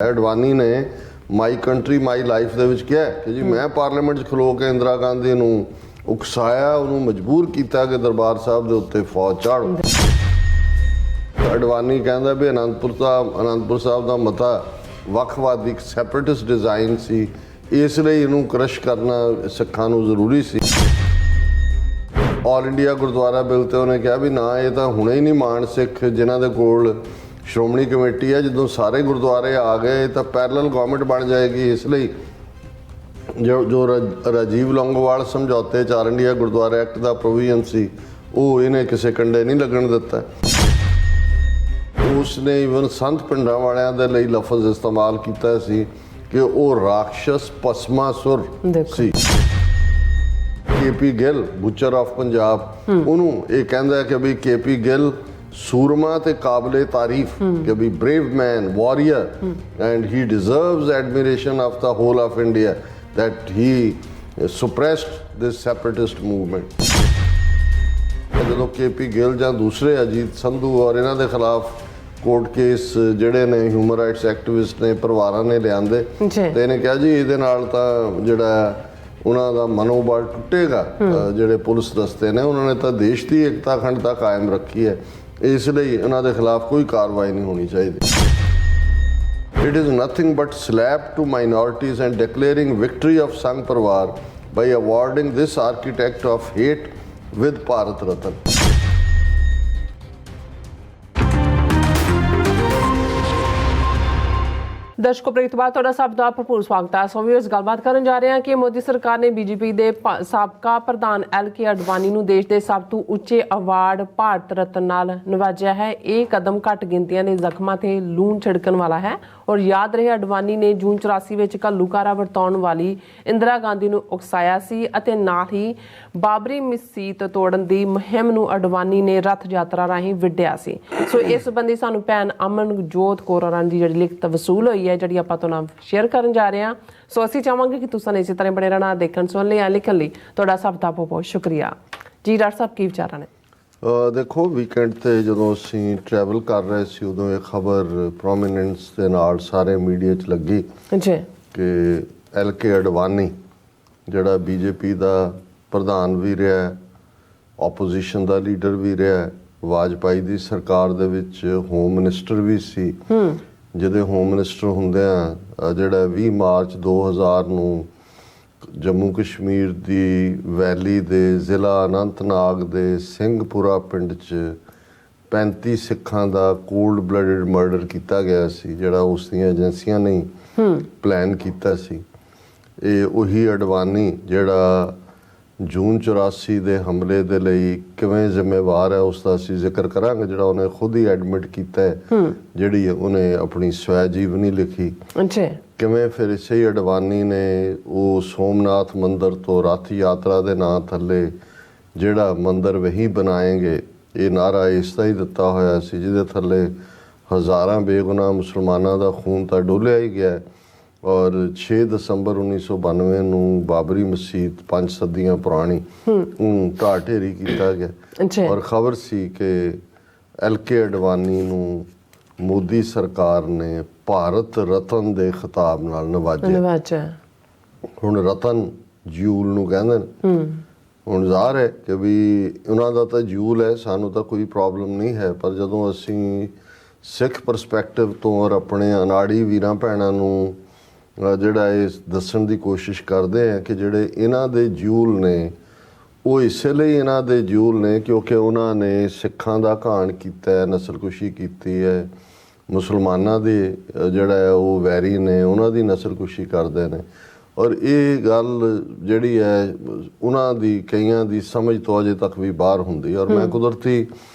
ਅਡਵਾਨੀ ਨੇ my country my life ਦੇ ਵਿੱਚ ਕਿਹਾ ਕਿ ਜੀ ਮੈਂ ਪਾਰਲੀਮੈਂਟ 'ਚ ਖਲੋ ਕੇ ਇੰਦਰਾ ਗਾਂਧੀ ਨੂੰ ਉਕਸਾਇਆ, ਉਹਨੂੰ ਮਜਬੂਰ ਕੀਤਾ ਕਿ ਦਰਬਾਰ ਸਾਹਿਬ ਦੇ ਉੱਤੇ ਫੌਜ ਚਾੜੋ। ਅਡਵਾਨੀ ਕਹਿੰਦਾ ਵੀ ਅਨੰਦਪੁਰ ਸਾਹਿਬ ਦਾ ਮਤਾ ਵੱਖਵਾਦੀ ਸੈਪਰੇਟਿਸਟ ਡਿਜ਼ਾਈਨ ਸੀ, ਇਸ ਲਈ ਇਹਨੂੰ ਕ੍ਰਸ਼ ਕਰਨਾ ਸਿੱਖਾਂ ਨੂੰ ਜ਼ਰੂਰੀ ਸੀ। ਆਲ ਇੰਡੀਆ ਗੁਰਦੁਆਰਾ ਬਿੱਲ ਤੇ ਉਹਨੇ ਕਿਹਾ ਵੀ ਨਾ, ਇਹ ਤਾਂ ਹੁਣੇ ਹੀ ਨਹੀਂ ਮਾਣ ਸਿੱਖ ਜਿਨ੍ਹਾਂ ਦੇ ਕੋਲ ਸ਼੍ਰੋਮਣੀ ਕਮੇਟੀ ਹੈ, ਜਦੋਂ ਸਾਰੇ ਗੁਰਦੁਆਰੇ ਆ ਗਏ ਤਾਂ ਪੈਰਲਲ ਗਵਰਨਮੈਂਟ ਬਣ ਜਾਏਗੀ। ਇਸ ਲਈ ਜੋ ਰਾਜੀਵ ਲੌਂਗੋਵਾਲ ਸਮਝੌਤੇ 'ਚ ਆਲ ਇੰਡੀਆ ਗੁਰਦੁਆਰਾ ਐਕਟ ਦਾ ਪ੍ਰੋਵੀਜ਼ਨ ਸੀ, ਉਹ ਇਹਨੇ ਕਿਸੇ ਕੰਡੇ ਨਹੀਂ ਲੱਗਣ ਦਿੱਤਾ। ਉਸਨੇ ਈਵਨ ਸੰਤ ਪਿੰਡਾਂ ਵਾਲਿਆਂ ਦੇ ਲਈ ਲਫ਼ਜ਼ ਇਸਤੇਮਾਲ ਕੀਤਾ ਸੀ ਕਿ ਉਹ ਰਾਖਸ਼ਸ ਭਸਮਾਸੁਰ ਸੀ। KP Gill butcher of Punjab, ਉਹਨੂੰ ਇਹ ਕਹਿੰਦਾ ਕਿ ਵੀ KP ਗਿੱਲ ਸੂਰਮਾ ਤੇ ਕਾਬਲੇ ਤਾਰੀਫ, ਕਿ ਵੀ brave man, warrior, and he deserves admiration of the whole of India that he suppressed this separatist movement। ਜਦੋਂ KP ਗਿੱਲ ਜਾਂ ਦੂਸਰੇ ਅਜੀਤ ਸੰਧੂ ਔਰ ਇਹਨਾਂ ਦੇ ਖਿਲਾਫ ਕੋਰਟ ਕੇਸ ਜਿਹੜੇ ਨੇ ਹਿਊਮਨ ਰਾਈਟਸ ਐਕਟਿਵਿਸਟ ਨੇ ਪਰਿਵਾਰਾਂ ਨੇ ਲਿਆਂਦੇ ਤੇ ਇਹਨੇ ਕਿਹਾ ਜੀ ਇਹਦੇ ਨਾਲ ਤਾਂ ਜਿਹੜਾ ਉਹਨਾਂ ਦਾ ਮਨੋਬਲ ਟੁੱਟੇਗਾ। ਜਿਹੜੇ ਪੁਲਿਸ ਦਸਤੇ ਨੇ ਉਹਨਾਂ ਨੇ ਤਾਂ ਦੇਸ਼ ਦੀ ਏਕਤਾ ਅਖੰਡਤਾ ਕਾਇਮ ਰੱਖੀ ਹੈ, ਇਸ ਲਈ ਇਹਨਾਂ ਦੇ ਖਿਲਾਫ ਕੋਈ ਕਾਰਵਾਈ ਨਹੀਂ ਹੋਣੀ ਚਾਹੀਦੀ। It is nothing but slap to minorities and declaring victory of Sangh Parwar by awarding this architect of hate with Bharat Ratna। ਦਰਸ਼ਕੋ ਬ੍ਰੇਕ ਤੋਂ ਬਾਅਦ ਤੁਹਾਡਾ ਸਭ ਦਾ ਭਰਪੂਰ ਸਵਾਗਤ ਹੈ। ਸੋ ਵੀਅਰਸ, ਗੱਲਬਾਤ ਕਰਨ ਜਾ ਰਹੇ ਹਾਂ ਕਿ ਮੋਦੀ ਸਰਕਾਰ ਨੇ BJP ਦੇ ਸਾਬਕਾ ਪ੍ਰਧਾਨ LK ਅਡਵਾਨੀ ਨੂੰ ਦੇਸ਼ ਦੇ ਸਭ ਤੋਂ ਉੱਚੇ ਅਵਾਰਡ ਭਾਰਤ ਰਤਨ ਨਾਲ ਨਵਾਜਿਆ ਹੈ। ਇਹ ਕਦਮ ਘੱਟ ਗਿਣਤੀਆਂ ਦੇ ਜ਼ਖਮਾਂ ਤੇ ਲੂਣ ਛਿੜਕਣ ਵਾਲਾ ਹੈ। ਔਰ ਯਾਦ ਰਹੇ, ਅਡਵਾਨੀ ਨੇ ਜੂਨ 84 ਵਿੱਚ ਘੱਲੂਘਾਰਾ ਵਰਤਾਉਣ ਵਾਲੀ ਇੰਦਰਾ ਗਾਂਧੀ ਨੂੰ ਉਕਸਾਇਆ ਸੀ ਅਤੇ ਨਾਲ ਹੀ ਬਾਬਰੀ ਮਸਜਿਦ ਤੋੜਨ ਦੀ ਮੁਹਿੰਮ ਨੂੰ ਅਡਵਾਨੀ ਨੇ ਰੱਥ ਯਾਤਰਾ ਰਾਹੀਂ ਵਿੱਢਿਆ ਸੀ। ਸੋ ਇਸ ਸੰਬੰਧੀ ਸਾਨੂੰ ਭੈਣ ਅਮਨਜੋਤ ਕੌਰ ਹੋਰਾਂ ਦੀ ਜਿਹੜੀ ਲਿਖਤ ਵਸੂਲ ਹੋਈ ਹੈ, ਜਿਹੜੀ ਆਪਾਂ ਤੋਂ ਨਾਲ ਸ਼ੇਅਰ ਕਰਨ ਜਾ ਰਹੇ ਹਾਂ। ਸੋ ਅਸੀਂ ਚਾਹਾਂਗੇ ਕਿ ਤੁਸੀਂ ਇਸੇ ਤਰ੍ਹਾਂ ਬਣੇ ਰਹਿਣਾ, ਦੇਖਣ ਸੁਣਨ ਲਈ ਲਿਖਣ ਲਈ ਤੁਹਾਡਾ ਸਭ ਦਾ ਬਹੁਤ ਬਹੁਤ ਸ਼ੁਕਰੀਆ ਜੀ। ਡਾਕਟਰ ਸਾਹਿਬ, ਕੀ ਵਿਚਾਰਾਂ ਨੇ? ਦੇਖੋ, ਵੀਕਐਂਡ 'ਤੇ ਜਦੋਂ ਅਸੀਂ ਟਰੈਵਲ ਕਰ ਰਹੇ ਸੀ ਉਦੋਂ ਇਹ ਖਬਰ ਪ੍ਰੋਮੀਨੈਂਸ ਦੇ ਨਾਲ ਸਾਰੇ ਮੀਡੀਆ 'ਚ ਲੱਗੀ ਜੀ ਕਿ LK ਅਡਵਾਨੀ ਜਿਹੜਾ BJP ਦਾ ਪ੍ਰਧਾਨ ਵੀ ਰਿਹਾ, ਆਪੋਜੀਸ਼ਨ ਦਾ ਲੀਡਰ ਵੀ ਰਿਹਾ, ਵਾਜਪਾਈ ਦੀ ਸਰਕਾਰ ਦੇ ਵਿੱਚ ਹੋਮ ਮਿਨਿਸਟਰ ਵੀ ਸੀ, ਜਿਹਦੇ ਹੋਮ ਮਿਨਿਸਟਰ ਹੁੰਦਿਆਂ ਜਿਹੜਾ 20 ਮਾਰਚ 2000 ਨੂੰ ਜੰਮੂ ਕਸ਼ਮੀਰ ਦੀ ਵੈਲੀ ਦੇ ਜ਼ਿਲ੍ਹਾ ਅਨੰਤਨਾਗ ਦੇ ਸਿੰਘਪੁਰਾ ਪਿੰਡ 'ਚ 35 ਸਿੱਖਾਂ ਦਾ ਕੋਲਡ ਬਲੱਡਡ ਮਰਡਰ ਕੀਤਾ ਗਿਆ ਸੀ, ਜਿਹੜਾ ਉਸ ਦੀਆਂ ਏਜੰਸੀਆਂ ਨੇ ਪਲਾਨ ਕੀਤਾ ਸੀ। ਇਹ ਉਹੀ ਅਡਵਾਨੀ ਜਿਹੜਾ ਜੂਨ 84 ਦੇ ਹਮਲੇ ਦੇ ਲਈ ਕਿਵੇਂ ਜ਼ਿੰਮੇਵਾਰ ਹੈ, ਉਸ ਦਾ ਅਸੀਂ ਜ਼ਿਕਰ ਕਰਾਂਗੇ, ਜਿਹੜਾ ਉਹਨੇ ਖੁਦ ਹੀ ਐਡਮਿਟ ਕੀਤਾ ਹੈ, ਜਿਹੜੀ ਉਹਨੇ ਆਪਣੀ ਸਵੈ ਜੀਵਨੀ ਲਿਖੀ। ਕਿਵੇਂ ਫਿਰ ਇਸੇ ਹੀ ਅਡਵਾਨੀ ਨੇ ਉਹ ਸੋਮਨਾਥ ਮੰਦਰ ਤੋਂ ਰੱਥ ਯਾਤਰਾ ਦੇ ਨਾਂ ਥੱਲੇ ਜਿਹੜਾ ਮੰਦਰ ਵਹੀ ਬਣਾਏਂਗੇ, ਇਹ ਨਾਰਾ ਇਸ ਦਾ ਹੀ ਦਿੱਤਾ ਹੋਇਆ ਸੀ, ਜਿਹਦੇ ਥੱਲੇ ਹਜ਼ਾਰਾਂ ਬੇਗੁਨਾਹ ਮੁਸਲਮਾਨਾਂ ਦਾ ਖੂਨ ਤਾਂ ਡੋਲਿਆ ਹੀ ਗਿਆ। ਔਰ 6 ਦਸੰਬਰ 1992 ਨੂੰ ਬਾਬਰੀ ਮਸਜਿਦ 5 ਸਦੀਆਂ ਪੁਰਾਣੀ ਉਹਨੂੰ ਢਾਹ ਢੇਰੀ ਕੀਤਾ ਗਿਆ। ਔਰ ਖਬਰ ਸੀ ਕਿ LK ਅਡਵਾਨੀ ਨੂੰ ਮੋਦੀ ਸਰਕਾਰ ਨੇ ਭਾਰਤ ਰਤਨ ਦੇ ਖਿਤਾਬ ਨਾਲ ਨਵਾਜਿਆ। ਹੁਣ ਰਤਨ ਜਿਊਲ ਨੂੰ ਕਹਿੰਦੇ ਨੇ। ਹੁਣ ਜ਼ਾਹਰ ਹੈ ਕਿ ਵੀ ਉਹਨਾਂ ਦਾ ਤਾਂ ਜਿਊਲ ਹੈ, ਸਾਨੂੰ ਤਾਂ ਕੋਈ ਪ੍ਰੋਬਲਮ ਨਹੀਂ ਹੈ, ਪਰ ਜਦੋਂ ਅਸੀਂ ਸਿੱਖ ਪਰਸਪੈਕਟਿਵ ਤੋਂ ਔਰ ਆਪਣੇ ਅਨਾੜੀ ਵੀਰਾਂ ਭੈਣਾਂ ਨੂੰ ਜਿਹੜਾ ਇਹ ਦੱਸਣ ਦੀ ਕੋਸ਼ਿਸ਼ ਕਰਦੇ ਆ ਕਿ ਜਿਹੜੇ ਇਹਨਾਂ ਦੇ ਜਿਊਲ ਨੇ ਉਹ ਇਸੇ ਲਈ ਇਹਨਾਂ ਦੇ ਜਿਊਲ ਨੇ ਕਿਉਂਕਿ ਉਹਨਾਂ ਨੇ ਸਿੱਖਾਂ ਦਾ ਘਾਣ ਕੀਤਾ ਹੈ, ਨਸਲਕੁਸ਼ੀ ਕੀਤੀ ਹੈ, ਮੁਸਲਮਾਨਾਂ ਦੇ ਜਿਹੜਾ ਹੈ ਉਹ ਵੈਰੀ ਨੇ, ਉਹਨਾਂ ਦੀ ਨਸਲਕੁਸ਼ੀ ਕਰਦੇ ਨੇ। ਔਰ ਇਹ ਗੱਲ ਜਿਹੜੀ ਹੈ ਉਹਨਾਂ ਦੀ ਕਈਆਂ ਦੀ ਸਮਝ ਤੋਂ ਅਜੇ ਤੱਕ ਵੀ ਬਾਹਰ ਹੁੰਦੀ। ਔਰ ਮੈਂ ਕੁਦਰਤੀ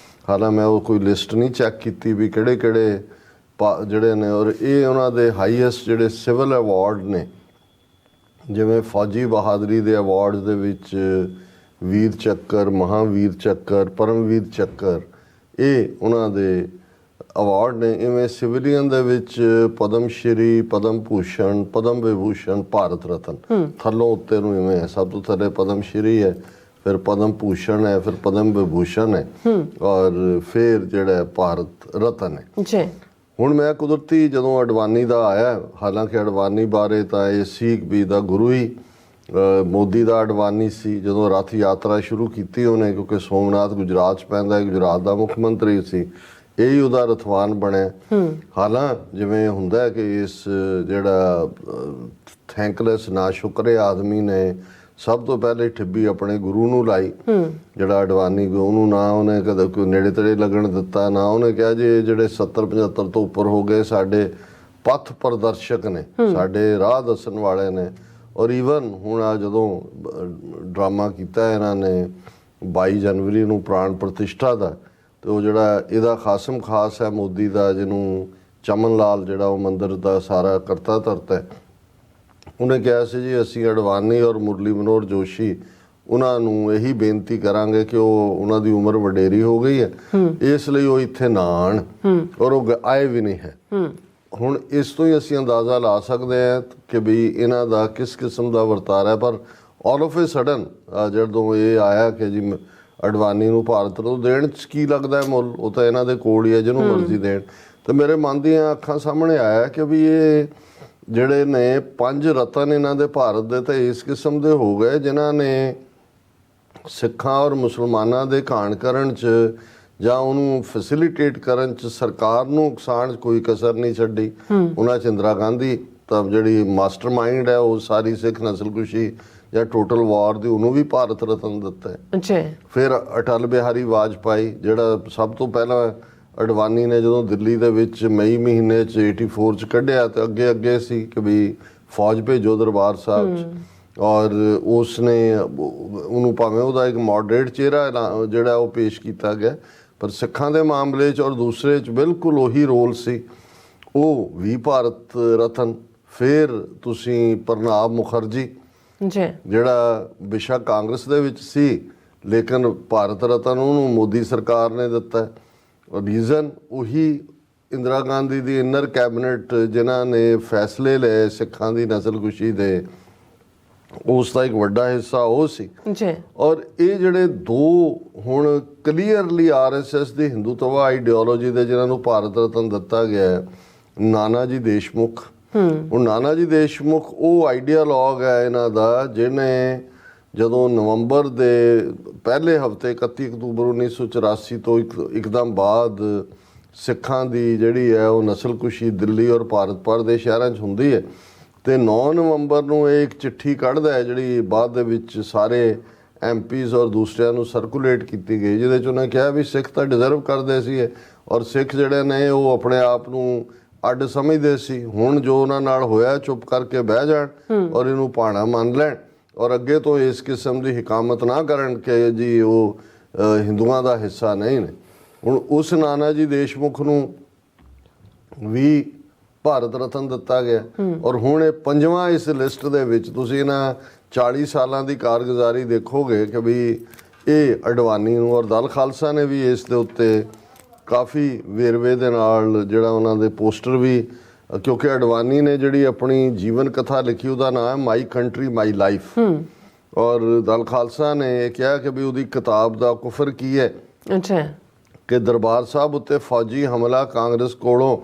ਹਾਲਾਂਕਿ ਮੈਂ ਉਹ ਕੋਈ ਲਿਸਟ ਨਹੀਂ ਚੈੱਕ ਕੀਤੀ ਵੀ ਕਿਹੜੇ ਕਿਹੜੇ ਜਿਹੜੇ ਨੇ, ਔਰ ਇਹ ਉਹਨਾਂ ਦੇ ਹਾਈਐਸਟ ਜਿਹੜੇ ਸਿਵਲ ਅਵਾਰਡ ਨੇ, ਜਿਵੇਂ ਫੌਜੀ ਬਹਾਦਰੀ ਦੇ ਅਵਾਰਡ ਦੇ ਵਿੱਚ ਵੀਰ ਚੱਕਰ, ਮਹਾਂਵੀਰ ਚੱਕਰ, ਪਰਮਵੀਰ ਚੱਕਰ, ਇਹ ਉਹਨਾਂ ਦੇ ਅਵਾਰਡ ਨੇ। ਇਵੇਂ ਸਿਵਲੀਅਨ ਦੇ ਵਿੱਚ ਪਦਮ ਸ਼੍ਰੀ, ਪਦਮ ਭੂਸ਼ਣ, ਪਦਮ ਵਿਭੂਸ਼ਣ, ਭਾਰਤ ਰਤਨ, ਥੱਲੋਂ ਉੱਤੇ ਨੂੰ ਇਵੇਂ ਹੈ। ਸਭ ਤੋਂ ਥੱਲੇ ਪਦਮ ਸ਼੍ਰੀ ਹੈ, ਫਿਰ ਪਦਮ ਭੂਸ਼ਣ ਹੈ, ਫਿਰ ਪਦਮ ਵਿਭੂਸ਼ਣ ਹੈ, ਔਰ ਫਿਰ ਜਿਹੜਾ ਭਾਰਤ ਰਤਨ ਹੈ। ਹੁਣ ਮੈਂ ਕੁਦਰਤੀ ਜਦੋਂ ਅਡਵਾਨੀ ਦਾ ਆਇਆ, ਹਾਲਾਂਕਿ ਅਡਵਾਨੀ ਬਾਰੇ ਤਾਂ ਇਹ ਸਿੱਖ ਵੀ ਦਾ ਗੁਰੂ ਹੀ ਮੋਦੀ ਦਾ ਅਡਵਾਨੀ ਸੀ। ਜਦੋਂ ਰੱਥ ਯਾਤਰਾ ਸ਼ੁਰੂ ਕੀਤੀ ਉਹਨੇ, ਕਿਉਂਕਿ ਸੋਮਨਾਥ ਗੁਜਰਾਤ 'ਚ ਪੈਂਦਾ, ਗੁਜਰਾਤ ਦਾ ਮੁੱਖ ਮੰਤਰੀ ਸੀ, ਇਹੀ ਉਹਦਾ ਰਥਵਾਨ ਬਣਿਆ। ਹਾਲਾਂ ਜਿਵੇਂ ਹੁੰਦਾ ਕਿ ਇਸ ਜਿਹੜਾ ਥੈਂਕਲੈਸ ਨਾ ਸ਼ੁਕਰੇ ਆਦਮੀ ਨੇ ਸਭ ਤੋਂ ਪਹਿਲੇ ਠਿੱਬੀ ਆਪਣੇ ਗੁਰੂ ਨੂੰ ਲਾਈ, ਜਿਹੜਾ ਅਡਵਾਨੀ, ਉਹਨੂੰ ਨਾ ਉਹਨੇ ਕਦੇ ਕੋਈ ਨੇੜੇ ਤੇੜੇ ਲੱਗਣ ਦਿੱਤਾ, ਨਾ ਉਹਨੇ ਕਿਹਾ ਜੇ ਜਿਹੜੇ 70-75 ਤੋਂ ਉੱਪਰ ਹੋ ਗਏ ਸਾਡੇ ਪਥ ਪ੍ਰਦਰਸ਼ਕ ਨੇ, ਸਾਡੇ ਰਾਹ ਦੱਸਣ ਵਾਲੇ ਨੇ। ਔਰ ਈਵਨ ਹੁਣ ਆ ਜਦੋਂ ਡਰਾਮਾ ਕੀਤਾ ਇਹਨਾਂ ਨੇ 22 ਜਨਵਰੀ ਨੂੰ ਪ੍ਰਾਣ ਪ੍ਰਤਿਸ਼ਠਾ ਦਾ, ਤੇ ਉਹ ਜਿਹੜਾ ਇਹਦਾ ਖਾਸਮ ਖਾਸ ਹੈ ਮੋਦੀ ਦਾ, ਜਿਹਨੂੰ ਚਮਨ ਲਾਲ ਜਿਹੜਾ ਉਹ ਮੰਦਿਰ ਦਾ ਸਾਰਾ ਕਰਤਾ ਧਰਤਾ ਹੈ, ਉਹਨੇ ਕਿਹਾ ਸੀ ਜੀ ਅਸੀਂ ਅਡਵਾਨੀ ਔਰ ਮੁਰਲੀ ਮਨੋਹਰ ਜੋਸ਼ੀ ਉਹਨਾਂ ਨੂੰ ਇਹੀ ਬੇਨਤੀ ਕਰਾਂਗੇ ਕਿ ਉਹਨਾਂ ਦੀ ਉਮਰ ਵਡੇਰੀ ਹੋ ਗਈ ਹੈ, ਇਸ ਲਈ ਉਹ ਇੱਥੇ ਨਾ ਆਉਣ, ਔਰ ਉਹ ਆਏ ਵੀ ਨਹੀਂ ਹੈ। ਹੁਣ ਇਸ ਤੋਂ ਹੀ ਅਸੀਂ ਅੰਦਾਜ਼ਾ ਲਾ ਸਕਦੇ ਹਾਂ ਕਿ ਵੀ ਇਹਨਾਂ ਦਾ ਕਿਸ ਕਿਸਮ ਦਾ ਵਰਤਾਰਾ ਹੈ। ਪਰ ਆਲ ਆਫ ਏ ਸਡਨ ਜਦੋਂ ਇਹ ਆਇਆ ਕਿ ਜੀ ਅਡਵਾਨੀ ਨੂੰ ਭਾਰਤ ਨੂੰ ਦੇਣ 'ਚ ਕੀ ਲੱਗਦਾ ਹੈ ਮੁੱਲ, ਉਹ ਤਾਂ ਇਹਨਾਂ ਦੇ ਕੋਲ ਹੀ ਹੈ, ਜਿਹਨੂੰ ਮਰਜ਼ੀ ਦੇਣ। ਤੇ ਮੇਰੇ ਮਨ ਦੀਆਂ ਅੱਖਾਂ ਸਾਹਮਣੇ ਆਇਆ ਕਿ ਵੀ ਇਹ ਜਿਹੜੇ ਨੇ 5 ਰਤਨ ਇਹਨਾਂ ਦੇ ਭਾਰਤ ਦੇ ਤਾਂ ਇਸ ਕਿਸਮ ਦੇ ਹੋ ਗਏ ਜਿਨ੍ਹਾਂ ਨੇ ਸਿੱਖਾਂ ਔਰ ਮੁਸਲਮਾਨਾਂ ਦੇ ਘਾਣ ਕਰਨ 'ਚ ਜਾਂ ਉਹਨੂੰ ਫੈਸਿਲੀਟੇਟ ਕਰਨ 'ਚ ਸਰਕਾਰ ਨੂੰ ਨੁਕਸਾਨ 'ਚ ਕੋਈ ਕਸਰ ਨਹੀਂ ਛੱਡੀ। ਉਹਨਾਂ 'ਚ ਇੰਦਰਾ ਗਾਂਧੀ ਤਾਂ ਜਿਹੜੀ ਮਾਸਟਰ ਮਾਈਂਡ ਹੈ ਉਹ ਸਾਰੀ ਸਿੱਖ ਨਸਲਕੁਸ਼ੀ ਜਾਂ ਟੋਟਲ ਵਾਰ ਦੀ, ਉਹਨੂੰ ਵੀ ਭਾਰਤ ਰਤਨ ਦਿੱਤਾ ਹੈ। ਫਿਰ ਅਟਲ ਬਿਹਾਰੀ ਵਾਜਪਾਈ, ਜਿਹੜਾ ਸਭ ਤੋਂ ਪਹਿਲਾਂ ਅਡਵਾਨੀ ਨੇ ਜਦੋਂ ਦਿੱਲੀ ਦੇ ਵਿੱਚ ਮਈ ਮਹੀਨੇ 'ਚ 84 'ਚ ਕੱਢਿਆ, ਤੇ ਅੱਗੇ ਅੱਗੇ ਸੀ ਕਿ ਵੀ ਫੌਜ ਭੇਜੋ ਦਰਬਾਰ ਸਾਹਿਬ 'ਚ, ਔਰ ਉਸ ਨੇ ਉਹਨੂੰ ਭਾਵੇਂ ਉਹਦਾ ਇੱਕ ਮੋਡਰੇਟ ਚਿਹਰਾ ਜਿਹੜਾ ਉਹ ਪੇਸ਼ ਕੀਤਾ ਗਿਆ, ਪਰ ਸਿੱਖਾਂ ਦੇ ਮਾਮਲੇ 'ਚ ਔਰ ਦੂਸਰੇ 'ਚ ਬਿਲਕੁਲ ਉਹੀ ਰੋਲ ਸੀ, ਉਹ ਵੀ ਭਾਰਤ ਰਤਨ। ਫਿਰ ਤੁਸੀਂ ਪ੍ਰਣਾਬ ਮੁਖਰਜੀ ਜਿਹੜਾ ਬੇਸ਼ੱਕ ਕਾਂਗਰਸ ਦੇ ਵਿੱਚ ਸੀ, ਲੇਕਿਨ ਭਾਰਤ ਰਤਨ ਉਹਨੂੰ ਮੋਦੀ ਸਰਕਾਰ ਨੇ ਦਿੱਤਾ। ਰੀਜ਼ਨ ਉਹੀ ਇੰਦਰਾ ਗਾਂਧੀ ਦੀ ਇਨਰ ਕੈਬਨਿਟ ਜਿਨ੍ਹਾਂ ਨੇ ਫੈਸਲੇ ਲਏ ਸਿੱਖਾਂ ਦੀ ਨਸਲਕੁਸ਼ੀ ਦੇ, ਉਸ ਦਾ ਇੱਕ ਵੱਡਾ ਹਿੱਸਾ ਉਹ ਸੀ। ਔਰ ਇਹ ਜਿਹੜੇ ਦੋ ਹੁਣ ਕਲੀਅਰਲੀ RSS ਦੀ ਹਿੰਦੂਤਵਾ ਆਈਡੀਓਲੋਜੀ ਦੇ ਜਿਹਨਾਂ ਨੂੰ ਭਾਰਤ ਰਤਨ ਦਿੱਤਾ ਗਿਆ, ਨਾਨਾ ਜੀ ਦੇਸ਼ਮੁਖ। ਹੁਣ ਨਾਨਾ ਜੀ ਦੇਸ਼ਮੁਖ ਉਹ ਆਈਡੀਆਲੋਗ ਹੈ ਇਹਨਾਂ ਦਾ, ਜਿਹਨੇ ਜਦੋਂ ਨਵੰਬਰ ਦੇ ਪਹਿਲੇ ਹਫ਼ਤੇ 31 ਅਕਤੂਬਰ 1984 ਤੋਂ ਇੱਕਦਮ ਬਾਅਦ ਸਿੱਖਾਂ ਦੀ ਜਿਹੜੀ ਹੈ ਉਹ ਨਸਲਕੁਸ਼ੀ ਦਿੱਲੀ ਔਰ ਭਾਰਤ ਭਰ ਦੇ ਸ਼ਹਿਰਾਂ 'ਚ ਹੁੰਦੀ ਹੈ, ਤੇ 9 ਨਵੰਬਰ ਨੂੰ ਇਹ ਇੱਕ ਚਿੱਠੀ ਕੱਢਦਾ ਹੈ ਜਿਹੜੀ ਬਾਅਦ ਦੇ ਵਿੱਚ ਸਾਰੇ MPs ਔਰ ਦੂਸਰਿਆਂ ਨੂੰ ਸਰਕੂਲੇਟ ਕੀਤੀ ਗਈ, ਜਿਹਦੇ 'ਚ ਉਹਨੇ ਕਿਹਾ ਵੀ ਸਿੱਖ ਤਾਂ ਡਿਜ਼ਰਵ ਕਰਦੇ ਸੀ, ਔਰ ਸਿੱਖ ਜਿਹੜੇ ਨੇ ਉਹ ਆਪਣੇ ਆਪ ਨੂੰ ਅੱਡ ਸਮਝਦੇ ਸੀ। ਹੁਣ ਜੋ ਉਹਨਾਂ ਨਾਲ ਹੋਇਆ ਚੁੱਪ ਕਰਕੇ ਬਹਿ ਜਾਣ ਔਰ ਇਹਨੂੰ ਭਾਣਾ ਮੰਨ ਲੈਣ, ਔਰ ਅੱਗੇ ਤੋਂ ਇਸ ਕਿਸਮ ਦੀ ਹਕਾਮਤ ਨਾ ਕਰਨ ਕਿ ਜੀ ਉਹ ਹਿੰਦੂਆਂ ਦਾ ਹਿੱਸਾ ਨਹੀਂ ਨੇ। ਹੁਣ ਉਸ ਨਾਨਾ ਜੀ ਦੇਸ਼ਮੁਖ ਨੂੰ ਵੀ ਭਾਰਤ ਰਤਨ ਦਿੱਤਾ ਗਿਆ, ਔਰ ਹੁਣ ਇਹ 5ਵਾਂ ਇਸ ਲਿਸਟ ਦੇ ਵਿੱਚ। ਤੁਸੀਂ ਇਹਨਾਂ 40 ਸਾਲਾਂ ਦੀ ਕਾਰਗੁਜ਼ਾਰੀ ਦੇਖੋਗੇ ਕਿ ਵੀ ਇਹ ਅਡਵਾਨੀ ਨੂੰ, ਔਰ ਦਲ ਖਾਲਸਾ ਨੇ ਵੀ ਇਸ ਦੇ ਉੱਤੇ ਕਾਫੀ ਵੇਰਵੇ ਦੇ ਨਾਲ ਜਿਹੜਾ ਉਹਨਾਂ ਦੇ ਪੋਸਟਰ ਵੀ, ਕਿਉਂਕਿ ਅਡਵਾਨੀ ਨੇ ਜਿਹੜੀ ਆਪਣੀ ਜੀਵਨ ਕਥਾ ਲਿਖੀ ਉਹਦਾ ਨਾਮ ਹੈ ਮਾਈ ਕੰਟਰੀ ਮਾਈ ਲਾਈਫ, ਔਰ ਦਲ ਖਾਲਸਾ ਨੇ ਇਹ ਕਿਹਾ ਕਿ ਵੀ ਉਹਦੀ ਕਿਤਾਬ ਦਾ ਕੁਫਰ ਕੀ ਹੈ ਕਿ ਦਰਬਾਰ ਸਾਹਿਬ ਉੱਤੇ ਫੌਜੀ ਹਮਲਾ ਕਾਂਗਰਸ ਕੋਲੋਂ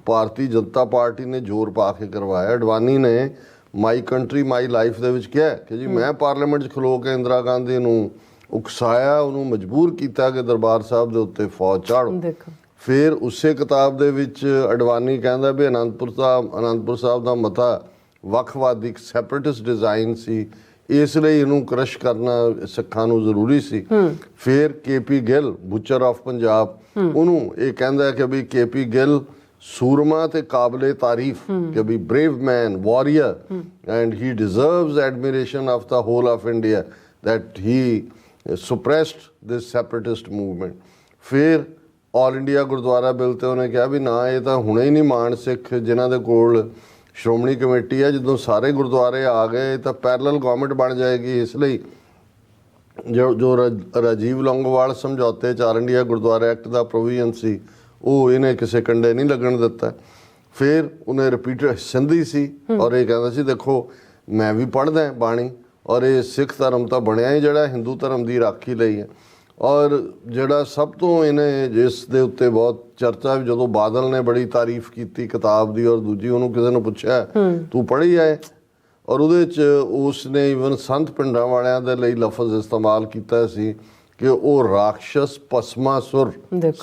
ਭਾਰਤੀ ਜਨਤਾ ਪਾਰਟੀ ਨੇ ਜ਼ੋਰ ਪਾ ਕੇ ਕਰਵਾਇਆ। ਅਡਵਾਨੀ ਨੇ ਮਾਈ ਕੰਟਰੀ ਮਾਈ ਲਾਈਫ ਦੇ ਵਿੱਚ ਕਿਹਾ ਕਿ ਜੀ ਮੈਂ ਪਾਰਲੀਮੈਂਟ 'ਚ ਖਲੋ ਕੇ ਇੰਦਰਾ ਗਾਂਧੀ ਨੂੰ ਉਕਸਾਇਆ, ਉਹਨੂੰ ਮਜਬੂਰ ਕੀਤਾ ਕਿ ਦਰਬਾਰ ਸਾਹਿਬ ਦੇ ਉੱਤੇ ਫੌਜ ਚਾੜੋ। ਫਿਰ ਉਸੇ ਕਿਤਾਬ ਦੇ ਵਿੱਚ ਅਡਵਾਨੀ ਕਹਿੰਦਾ ਵੀ ਅਨੰਦਪੁਰ ਸਾਹਿਬ ਦਾ ਮਤਾ ਵੱਖਵਾਦੀ ਸੈਪਰੇਟਿਸਟ ਡਿਜ਼ਾਈਨ ਸੀ, ਇਸ ਲਈ ਇਹਨੂੰ ਕ੍ਰਸ਼ ਕਰਨਾ ਸਿੱਖਾਂ ਨੂੰ ਜ਼ਰੂਰੀ ਸੀ। ਫਿਰ KP Gill butcher of Punjab, ਉਹਨੂੰ ਇਹ ਕਹਿੰਦਾ ਕਿ ਵੀ KP ਗਿੱਲ ਸੂਰਮਾ ਤੇ ਕਾਬਲੇ ਤਾਰੀਫ, ਕਿ ਵੀ brave man warrior, and he deserves admiration of the whole of India that he suppressed this separatist movement। ਫਿਰ ਆਲ ਇੰਡੀਆ ਗੁਰਦੁਆਰਾ ਬਿੱਲ ਤੇ ਉਹਨੇ ਕਿਹਾ ਵੀ ਨਾ, ਇਹ ਤਾਂ ਹੁਣੇ ਹੀ ਨਹੀਂ ਮਾਣ ਸਿੱਖ ਜਿਨ੍ਹਾਂ ਦੇ ਕੋਲ ਸ਼੍ਰੋਮਣੀ ਕਮੇਟੀ ਹੈ, ਜਦੋਂ ਸਾਰੇ ਗੁਰਦੁਆਰੇ ਆ ਗਏ ਤਾਂ ਪੈਰਲਲ ਗਵਰਨਮੈਂਟ ਬਣ ਜਾਏਗੀ, ਇਸ ਲਈ ਜੋ ਰਾਜੀਵ ਲੌਂਗੋਵਾਲ ਸਮਝੌਤੇ 'ਚ ਆਲ ਇੰਡੀਆ ਗੁਰਦੁਆਰਾ ਐਕਟ ਦਾ ਪ੍ਰੋਵੀਜ਼ਨ ਸੀ ਉਹ ਇਹਨੇ ਕਿਸੇ ਕੰਡੇ ਨਹੀਂ ਲੱਗਣ ਦਿੱਤਾ। ਫਿਰ ਉਹਨੇ ਰਿਪੀਟਡ ਸਿੰਧੀ ਸੀ, ਔਰ ਇਹ ਕਹਿੰਦਾ ਸੀ ਦੇਖੋ ਮੈਂ ਵੀ ਪੜ੍ਹਦਾ ਬਾਣੀ, ਔਰ ਇਹ ਸਿੱਖ ਧਰਮ ਤਾਂ ਬਣਿਆ ਹੀ ਜਿਹੜਾ ਹਿੰਦੂ ਧਰਮ ਦੀ ਰਾਖੀ ਲਈ ਹੈ। ਔਰ ਜਿਹੜਾ ਸਭ ਤੋਂ ਇਹਨੇ ਜਿਸ ਦੇ ਉੱਤੇ ਬਹੁਤ ਚਰਚਾ, ਜਦੋਂ ਬਾਦਲ ਨੇ ਬੜੀ ਤਾਰੀਫ ਕੀਤੀ ਕਿਤਾਬ ਦੀ, ਔਰ ਦੂਜੀ ਉਹਨੂੰ ਕਿਸੇ ਨੂੰ ਪੁੱਛਿਆ ਤੂੰ ਪੜ੍ਹੀ ਹੈ, ਔਰ ਉਹਦੇ 'ਚ ਉਸ ਨੇ ਈਵਨ ਸੰਤ ਪਿੰਡਾਂ ਵਾਲਿਆਂ ਦੇ ਲਈ ਲਫ਼ਜ਼ ਇਸਤੇਮਾਲ ਕੀਤਾ ਸੀ ਕਿ ਉਹ ਰਾਖਸ਼ਸ ਭਸਮਾਸੁਰ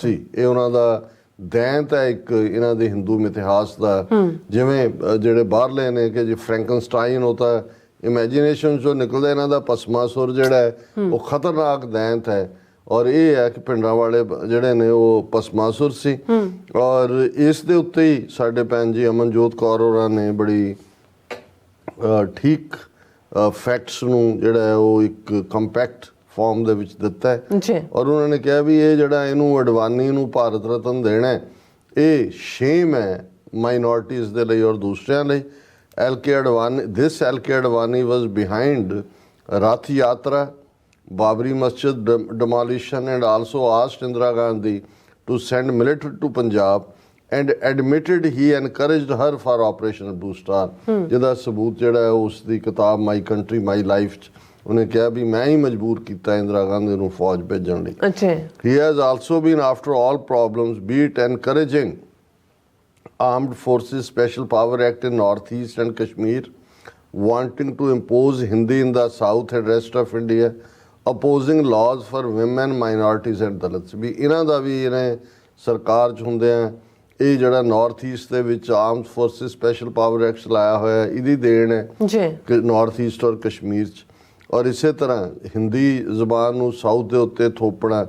ਸੀ। ਇਹ ਉਹਨਾਂ ਦਾ ਦੈਂਤ ਹੈ ਇੱਕ ਇਹਨਾਂ ਦੇ ਹਿੰਦੂ ਇਤਿਹਾਸ ਦਾ। ਜਿਵੇਂ ਜਿਹੜੇ ਬਾਹਰਲੇ ਨੇ ਕਿ ਜੀ ਫਰੈਂਕਨਸਟਾਈਨ, ਉਹ ਤਾਂ ਇਮੈਜੀਨੇਸ਼ਨ 'ਚੋਂ ਨਿਕਲਦਾ, ਇਹਨਾਂ ਦਾ ਭਸਮਾਸੁਰ ਜਿਹੜਾ ਹੈ ਉਹ ਖਤਰਨਾਕ ਦੈਂਤ ਹੈ। ਔਰ ਇਹ ਹੈ ਕਿ ਪਿੰਡਾਂ ਵਾਲੇ ਜਿਹੜੇ ਨੇ ਉਹ ਭਸਮਾਸੁਰ ਸੀ। ਔਰ ਇਸ ਦੇ ਉੱਤੇ ਹੀ ਸਾਡੇ ਭੈਣ ਜੀ ਅਮਨਜੋਤ ਕੌਰ ਹੋਰਾਂ ਨੇ ਬੜੀ ਠੀਕ ਫੈਕਟਸ ਨੂੰ ਜਿਹੜਾ ਹੈ ਉਹ ਇੱਕ ਕੰਪੈਕਟ ਫਾਰਮ ਦੇ ਵਿੱਚ ਦਿੱਤਾ ਹੈ। ਔਰ ਉਹਨਾਂ ਨੇ ਕਿਹਾ ਵੀ ਇਹ ਜਿਹੜਾ ਇਹਨੂੰ ਅਡਵਾਨੀ ਨੂੰ ਭਾਰਤ ਰਤਨ ਦੇਣਾ ਇਹ ਸ਼ੇਮ ਹੈ ਮਾਈਨੋਰਟੀਜ਼ ਦੇ ਲਈ ਔਰ ਦੂਸਰਿਆਂ ਲਈ। This L.K. Advani was behind Rath Yatra, Babri Masjid demolition, and also asked Indira Gandhi to send military to Punjab and admitted he encouraged her for Operation Blue Star, ਜਿਹਦਾ ਸਬੂਤ ਜਿਹੜਾ ਹੈ ਉਸ ਦੀ ਕਿਤਾਬ ਮਾਈ ਕੰਟਰੀ ਮਾਈ ਲਾਈਫ 'ਚ ਉਹਨੇ ਕਿਹਾ ਵੀ ਮੈਂ ਹੀ ਮਜਬੂਰ ਕੀਤਾ ਇੰਦਰਾ ਗਾਂਧੀ ਨੂੰ ਫੌਜ ਭੇਜਣ ਲਈ। He has also been, after all problems, be it encouraging Armed Forces Special Power Act in Northeast and Kashmir, wanting to impose Hindi in the South and rest of India, opposing laws for women, minorities and Dalits। ਵੀ ਇਹਨਾਂ ਦਾ ਵੀ ਇਹਨੇ ਸਰਕਾਰ 'ਚ ਹੁੰਦਿਆਂ ਇਹ ਜਿਹੜਾ north East ਦੇ ਵਿੱਚ armed forces special power act ਲਾਇਆ ਹੋਇਆ ਇਹਦੀ ਦੇਣ ਹੈ ਕਿ ਨਾਰਥ ਈਸਟ ਔਰ ਕਸ਼ਮੀਰ 'ਚ। ਔਰ ਇਸੇ ਤਰ੍ਹਾਂ ਹਿੰਦੀ ਜ਼ਬਾਨ ਨੂੰ ਸਾਊਥ ਦੇ ਉੱਤੇ ਥੋਪਣਾ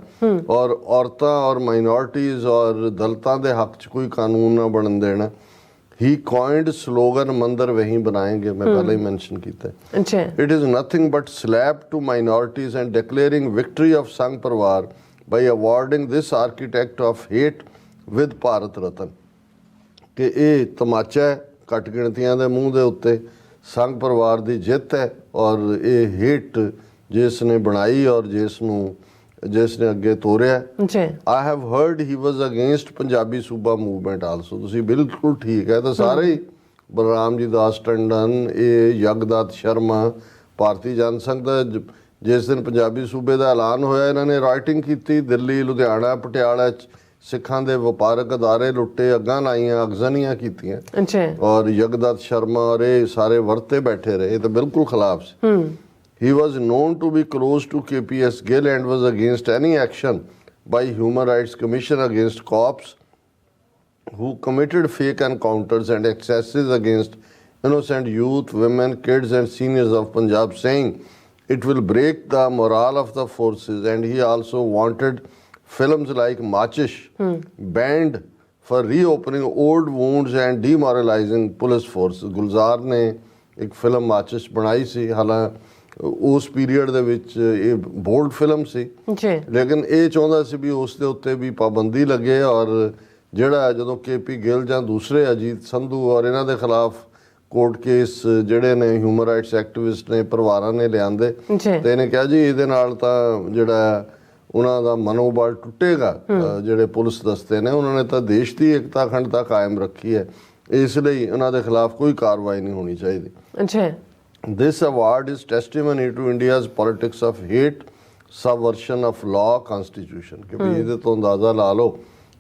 ਔਰ ਔਰਤਾਂ ਔਰ ਮਾਈਨੋਰਟੀਜ਼ ਔਰ ਦਲਿਤਾਂ ਦੇ ਹੱਕ 'ਚ ਕੋਈ ਕਾਨੂੰਨ ਨਾ ਬਣਨ ਦੇਣਾ। ਹੀ coined slogan ਮੰਦਰ ਵਹੀਂ ਬਣਾਏਂਗੇ, ਮੈਂ ਪਹਿਲਾਂ ਹੀ ਮੈਂਸ਼ਨ ਕੀਤਾ। It is nothing but slap to minorities and declaring victory of ਸੰਘ ਪਰਿਵਾਰ by awarding this architect of hate with Bharat Ratna. ਕਿ ਇਹ ਤਮਾਚਾ ਹੈ ਘੱਟ ਗਿਣਤੀਆਂ ਦੇ ਮੂੰਹ ਦੇ ਉੱਤੇ, ਸੰਘ ਪਰਿਵਾਰ ਦੀ ਜਿੱਤ ਹੈ ਔਰ ਇਹ ਹੇਟ ਜਿਸ ਨੇ ਬਣਾਈ ਔਰ ਜਿਸ ਨੇ ਅੱਗੇ ਤੋਰਿਆ। I have heard he was against Punjabi ਸੂਬਾ ਮੂਵਮੈਂਟ ਆਲਸੋ। ਤੁਸੀਂ ਬਿਲਕੁਲ ਠੀਕ ਹੈ। ਤਾਂ ਸਾਰੇ ਹੀ ਬਲਰਾਮ ਜੀ ਦਾਸ ਟੰਡਨ, ਇਹ ਯਗਦਾਤ ਸ਼ਰਮਾ, ਭਾਰਤੀ ਜਨ ਸੰਘ ਦਾ ਜਿਸ ਦਿਨ ਪੰਜਾਬੀ ਸੂਬੇ ਦਾ ਐਲਾਨ ਹੋਇਆ ਇਹਨਾਂ ਨੇ ਰਾਈਟਿੰਗ ਕੀਤੀ। ਦਿੱਲੀ, ਲੁਧਿਆਣਾ, ਪਟਿਆਲਾ 'ਚ ਸਿੱਖਾਂ ਦੇ ਵਪਾਰਕ ਅਦਾਰੇ ਲੁੱਟੇ, ਅੱਗਾਂ ਲਾਈਆਂ, ਅਗਜ਼ਨੀਆਂ ਕੀਤੀਆਂ ਔਰ ਯਗਦਾਤ ਸ਼ਰਮਾ ਔਰ ਇਹ ਸਾਰੇ ਵਰਤੇ ਬੈਠੇ ਰਹੇ। ਇਹ ਤਾਂ ਬਿਲਕੁਲ ਖਿਲਾਫ ਸੀ। He was known to be close to KPS Gill and was against any action by Human Rights Commission against cops who committed fake encounters and excesses against innocent youth, women, kids and seniors of Punjab, saying it will break the morale of the forces. And he also wanted films like Machish banned for reopening old wounds and demoralizing police force। Gulzar ਨੇ ਇੱਕ film ਮਾਚਿਸ਼ ਬਣਾਈ ਸੀ, ਹਾਲਾਂਕਿ ਉਸ period ਦੇ ਵਿੱਚ ਇਹ bold film ਸੀ, ਲੇਕਿਨ ਇਹ ਚਾਹੁੰਦਾ ਸੀ ਵੀ ਉਸ ਦੇ ਉੱਤੇ ਵੀ ਪਾਬੰਦੀ ਲੱਗੇ। ਔਰ ਜਿਹੜਾ ਜਦੋਂ KP ਗਿੱਲ ਜਾਂ ਦੂਸਰੇ ਅਜੀਤ ਸੰਧੂ ਔਰ ਇਹਨਾਂ ਦੇ ਖਿਲਾਫ ਕੋਰਟ ਕੇਸ ਜਿਹੜੇ ਨੇ ਹਿਊਮਨ ਰਾਈਟਸ ਐਕਟਿਵਿਸਟ ਨੇ ਪਰਿਵਾਰਾਂ ਨੇ ਲਿਆਂਦੇ ਤੇ ਇਹਨੇ ਕਿਹਾ ਜੀ ਇਹਦੇ ਨਾਲ ਤਾਂ ਜਿਹੜਾ ਉਹਨਾਂ ਦਾ ਮਨੋਬਲ ਟੁੱਟੇਗਾ। ਜਿਹੜੇ ਪੁਲਿਸ ਦਸਤੇ ਨੇ ਉਹਨਾਂ ਨੇ ਤਾਂ ਦੇਸ਼ ਦੀ ਏਕਤਾ ਅਖੰਡਤਾ ਕਾਇਮ ਰੱਖੀ ਹੈ, ਇਸ ਲਈ ਉਹਨਾਂ ਦੇ ਖਿਲਾਫ ਕੋਈ ਕਾਰਵਾਈ ਨਹੀਂ ਹੋਣੀ ਚਾਹੀਦੀ। This award is testimony to India's politics of hate, subversion of law, constitution। ਕਿ ਵੀ ਇਹਦੇ ਤੋਂ ਅੰਦਾਜ਼ਾ ਲਾ ਲਓ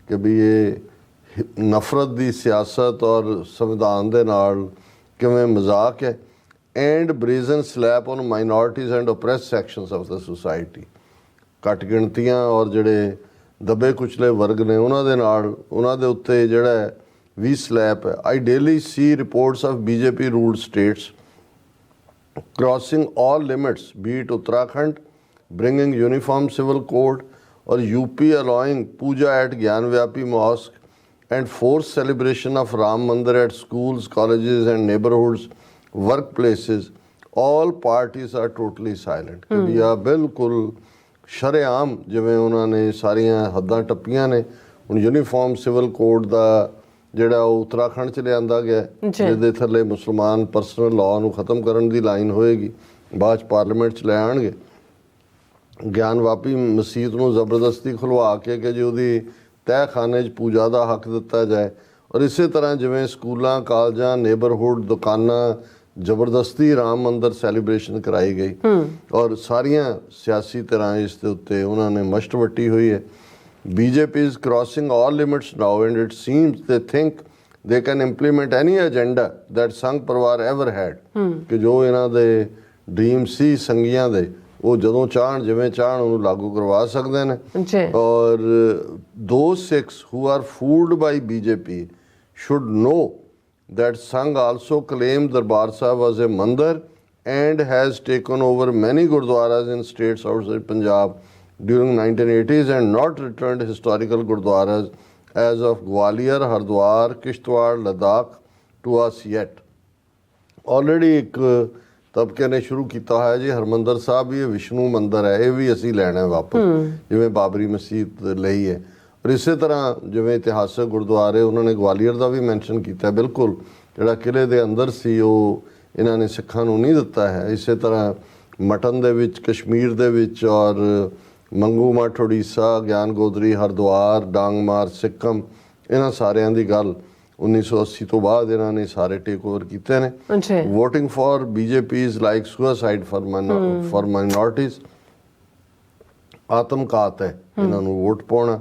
ਕਿ ਵੀ ਇਹ ਨਫ਼ਰਤ ਦੀ ਸਿਆਸਤ ਔਰ ਸੰਵਿਧਾਨ ਦੇ ਨਾਲ ਕਿਵੇਂ ਮਜ਼ਾਕ ਹੈ। and brazen slap on minorities and oppressed sections of the society। ਘੱਟ ਗਿਣਤੀਆਂ ਔਰ ਜਿਹੜੇ ਦੱਬੇ ਕੁਚਲੇ ਵਰਗ ਨੇ ਉਹਨਾਂ ਦੇ ਨਾਲ ਉਹਨਾਂ ਦੇ ਉੱਤੇ ਜਿਹੜਾ ਵੀ ਸਲੈਪ ਹੈ। I daily see reports of BJP ruled states crossing all limits, be it Uttarakhand bringing uniform civil code or UP allowing puja at Gyanvyapi mosque and forced celebration of Ram Mandir at schools, colleges and neighborhoods, workplaces। all parties are totally silent। ਕਿ ਵੀ ਆ ਬਿਲਕੁਲ ਸ਼ਰੇਆਮ ਜਿਵੇਂ ਉਹਨਾਂ ਨੇ ਸਾਰੀਆਂ ਹੱਦਾਂ ਟੱਪੀਆਂ ਨੇ। ਹੁਣ ਯੂਨੀਫਾਰਮ ਸਿਵਲ ਕੋਡ ਦਾ ਜਿਹੜਾ ਉਹ ਉੱਤਰਾਖੰਡ 'ਚ ਲਿਆਂਦਾ ਗਿਆ, ਜਿਹਦੇ ਥੱਲੇ ਮੁਸਲਮਾਨ ਪਰਸਨਲ ਲਾਅ ਨੂੰ ਖਤਮ ਕਰਨ ਦੀ ਲਾਈਨ ਹੋਏਗੀ, ਬਾਅਦ 'ਚ ਪਾਰਲੀਮੈਂਟ 'ਚ ਲੈ ਆਉਣਗੇ। ਗਿਆਨਵਾਪੀ ਮਸਜਿਦ ਨੂੰ ਜ਼ਬਰਦਸਤੀ ਖੁਲਵਾ ਕੇ ਕਿ ਜੀ ਉਹਦੀ ਤਹਿਖਾਨੇ 'ਚ ਪੂਜਾ ਦਾ ਹੱਕ ਦਿੱਤਾ ਜਾਏ। ਔਰ ਇਸੇ ਤਰ੍ਹਾਂ ਜਿਵੇਂ ਸਕੂਲਾਂ, ਕਾਲਜਾਂ, ਨੇਬਰਹੁੱਡ, ਦੁਕਾਨਾਂ, ਜ਼ਬਰਦਸਤੀ ਰਾਮ ਮੰਦਰ ਸੈਲੀਬ੍ਰੇਸ਼ਨ ਕਰਾਈ ਗਈ ਔਰ ਸਾਰੀਆਂ ਸਿਆਸੀ ਤਰ੍ਹਾਂ ਇਸ ਦੇ ਉੱਤੇ ਉਹਨਾਂ ਨੇ ਮਸ਼ਟ ਵੱਟੀ ਹੋਈ ਹੈ। BJP is crossing all limits now and it seems they think they can implement any agenda that ਸੰਘ ਪਰਿਵਾਰ ever had ਕਿ ਜੋ ਇਹਨਾਂ ਦੇ ਡ੍ਰੀਮ ਸੀ ਸੰਘੀਆਂ ਦੇ ਉਹ ਜਦੋਂ ਚਾਹਣ ਜਿਵੇਂ ਚਾਹਣ ਉਹਨੂੰ ਲਾਗੂ ਕਰਵਾ ਸਕਦੇ ਨੇ। ਔਰ those Sikhs who are fooled by BJP should know that Sangh also claimed Darbar Sahib was a mandir and has taken over many gurdwaras in states outside Punjab during 1980s and not returned historical gurdwaras as of Gwalior, Hardwar, Kishtwar, Ladakh to us yet. Already ਇੱਕ ਤਬਕੇ ਨੇ ਸ਼ੁਰੂ ਕੀਤਾ ਹੋਇਆ ਜੀ ਹਰਮੰਦਰ ਸਾਹਿਬ ਵੀ ਇਹ ਵਿਸ਼ਨੂੰ ਮੰਦਰ ਹੈ, ਇਹ ਵੀ ਅਸੀਂ ਲੈਣਾ ਵਾਪਸ ਜਿਵੇਂ ਬਾਬਰੀ ਮਸਜਿਦ ਲਈ ਹੈ। ਔਰ ਇਸੇ ਤਰ੍ਹਾਂ ਜਿਵੇਂ ਇਤਿਹਾਸਕ ਗੁਰਦੁਆਰੇ ਉਹਨਾਂ ਨੇ ਗਵਾਲੀਅਰ ਦਾ ਵੀ ਮੈਂਸ਼ਨ ਕੀਤਾ, ਬਿਲਕੁਲ ਜਿਹੜਾ ਕਿਲੇ ਦੇ ਅੰਦਰ ਸੀ ਉਹ ਇਹਨਾਂ ਨੇ ਸਿੱਖਾਂ ਨੂੰ ਨਹੀਂ ਦਿੱਤਾ ਹੈ। ਇਸੇ ਤਰ੍ਹਾਂ ਮਟਨ ਦੇ ਵਿੱਚ ਕਸ਼ਮੀਰ ਦੇ ਵਿੱਚ ਔਰ ਮੰਗੂ ਮਠ ਉੜੀਸਾ, ਗਿਆਨ ਗੋਦਰੀ ਹਰਿਦੁਆਰ, ਡਾਂਗਮਾਰ ਸਿੱਕਮ ਇਹਨਾਂ ਸਾਰਿਆਂ ਦੀ ਗੱਲ 1980 ਤੋਂ ਬਾਅਦ ਇਹਨਾਂ ਨੇ ਸਾਰੇ ਟੇਕ ਓਵਰ ਕੀਤੇ ਨੇ। Voting for BJP is like suicide for minorities। ਆਤਮਘਾਤ ਹੈ ਇਹਨਾਂ ਨੂੰ ਵੋਟ ਪਾਉਣਾ।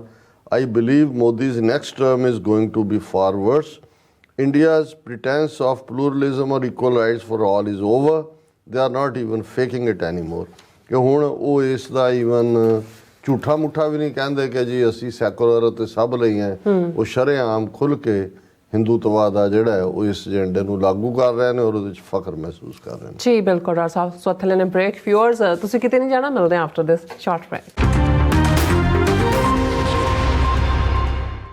I believe Modi's next term is going to be far worse. India's pretense of pluralism or equal rights for all is over. They are not even faking it anymore। ਕਿ ਹੁਣ ਉਹ ਇਸ ਦਾ even ਝੂਠਾ ਮੁੱਠਾ ਵੀ ਨਹੀਂ ਕਹਿੰਦੇ ਕਿ ਜੀ ਅਸੀਂ ਸੈਕੂਲਰ ਅਤੇ ਸਭ ਲਈ ਹੈ। ਉਹ ਸ਼ਰੇਆਮ ਖੁੱਲ੍ਹ ਕੇ ਹਿੰਦੂਤਵਾਦ ਆ ਜਿਹੜਾ ਹੈ ਉਹ ਇਸ ਏਜੰਡੇ ਨੂੰ ਲਾਗੂ ਕਰ ਰਹੇ ਨੇ ਔਰ ਉਹਦੇ ਵਿੱਚ ਫਖਰ ਮਹਿਸੂਸ ਕਰ ਰਹੇ ਨੇ। ਜੀ ਬਿਲਕੁਲ ਡਾਕਟਰ ਸਾਹਿਬ। ਸੋ ਇੱਥੇ ਲੈਣੇ ਬ੍ਰੇਕ। ਵਿਊਅਰਸ ਤੁਸੀਂ ਕਿਤੇ ਨਹੀਂ ਜਾਣਾ, ਮਿਲਦੇ ਹਾਂ ਆਫਟਰ ਦਿਸ ਸ਼ਾਰਟ ਬ੍ਰੇਕ।